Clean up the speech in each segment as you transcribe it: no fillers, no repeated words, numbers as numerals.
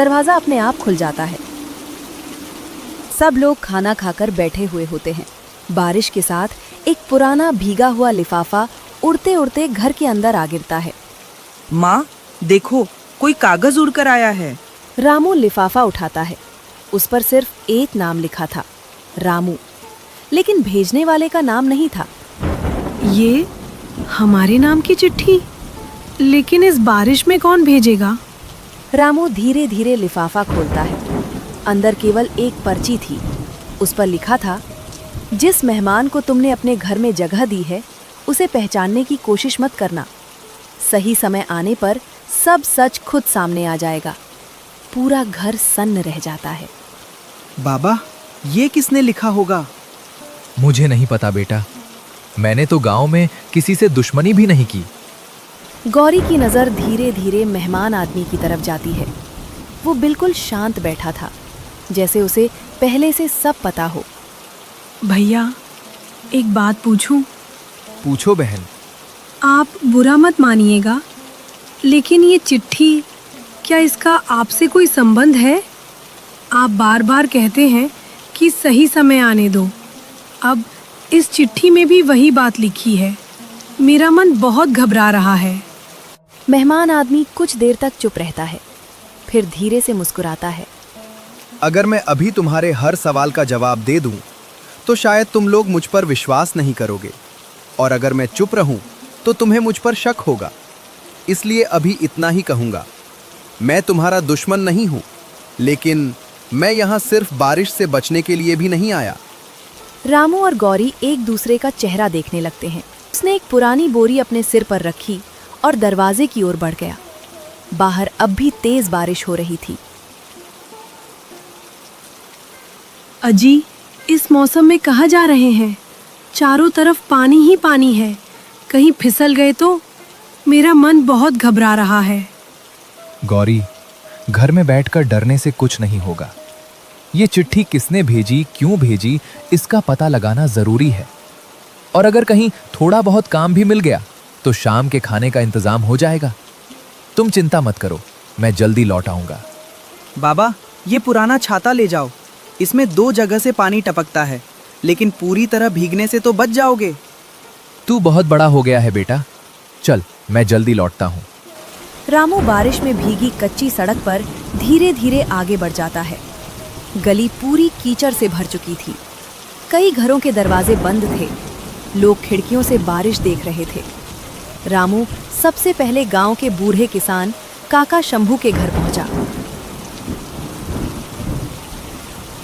दरवाजा अपने आप खुल जाता है। सब लोग खाना खाकर बैठे हुए होते हैं। बारिश के साथ एक पुराना भीगा हुआ लिफाफा उड़ते उड़ते घर के अंदर आ गिरता है। माँ देखो, कोई कागज उड़कर आया है। रामू लिफाफा उठाता है। उस पर सिर्फ एक नाम लिखा था, रामू, लेकिन भेजने वाले का नाम नहीं था। ये हमारे नाम की चिट्ठी, लेकिन इस बारिश में कौन भेजेगा? रामू धीरे धीरे लिफाफा खोलता है। अंदर केवल एक पर्ची थी। उस पर लिखा था, जिस मेहमान को तुमने अपने घर में जगह दी है उसे पहचानने की कोशिश मत करना। सही समय आने पर सब सच खुद सामने आ जाएगा। पूरा घर सन्न रह जाता है। बाबा, ये किसने लिखा होगा? मुझे नहीं पता बेटा, मैंने तो गांव में किसी से दुश्मनी भी नहीं की। गौरी की नज़र धीरे धीरे मेहमान आदमी की तरफ जाती है। वो बिल्कुल शांत बैठा था, जैसे उसे पहले से सब पता हो। भैया, एक बात पूछूं? पूछो बहन। आप बुरा मत मानिएगा, लेकिन ये चिट्ठी, क्या इसका आपसे कोई संबंध है? आप बार बार कहते हैं कि सही समय आने दो। अब इस चिट्ठी में भी वही बात लिखी है। मेरा मन बहुत घबरा रहा है। मेहमान आदमी कुछ देर तक चुप रहता है, फिर धीरे से मुस्कुराता है। अगर मैं अभी तुम्हारे हर सवाल का जवाब दे दूं, तो शायद तुम लोग मुझ पर विश्वास नहीं करोगे, और अगर मैं चुप रहूं तो तुम्हें मुझ पर शक होगा। इसलिए अभी इतना ही कहूंगा, मैं तुम्हारा दुश्मन नहीं हूं, लेकिन मैं यहां सिर्फ बारिश से बचने के लिए भी नहीं आया। रामू और गौरी एक दूसरे का चेहरा देखने लगते हैं। उसने एक पुरानी बोरी अपने सिर पर रखी और दरवाजे की ओर बढ़ गया। बाहर अब भी तेज बारिश हो रही थी। अजी, इस मौसम में कहाँ जा रहे हैं? चारों तरफ पानी ही पानी है। कहीं फिसल गए तो? मेरा मन बहुत घबरा रहा है। गौरी, घर में बैठकर डरने से कुछ नहीं होगा। ये चिट्ठी किसने भेजी, क्यों भेजी, इसका पता लगाना जरूरी है। और अगर कहीं थोड़ा बहुत काम भी मिल गया तो शाम के खाने का इंतजाम हो जाएगा। तुम चिंता मत करो, मैं जल्दी लौट आऊंगा। बाबा, ये पुराना छाता ले जाओ। इसमें 2 जगह से पानी टपकता है, लेकिन पूरी तरह भीगने से तो बच जाओगे। तू बहुत बड़ा हो गया है बेटा, चल मैं जल्दी लौटता हूँ। रामू बारिश में भीगी कच्ची सड़क पर धीरे धीरे आगे बढ़ जाता है। गली पूरी कीचड़ से भर चुकी थी। कई घरों के दरवाजे बंद थे। लोग खिड़कियों से बारिश देख रहे थे। रामू सबसे पहले गांव के बूढ़े किसान काका शंभू के घर पहुंचा।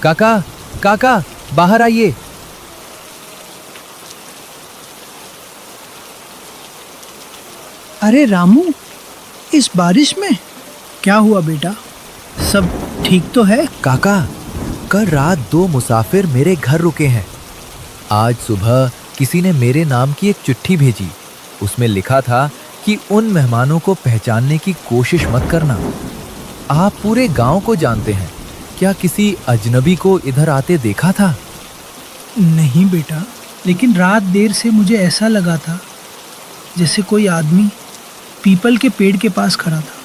काका, काका, बाहर आइए। अरे रामू, इस बारिश में क्या हुआ बेटा? सब ठीक तो है? काका, कल रात 2 मुसाफिर मेरे घर रुके हैं। आज सुबह किसी ने मेरे नाम की एक चिट्ठी भेजी। उसमें लिखा था कि उन मेहमानों को पहचानने की कोशिश मत करना। आप पूरे गांव को जानते हैं, क्या किसी अजनबी को इधर आते देखा था? नहीं बेटा, लेकिन रात देर से मुझे ऐसा लगा था जैसे कोई आदमी पीपल के पेड़ के पास खड़ा था।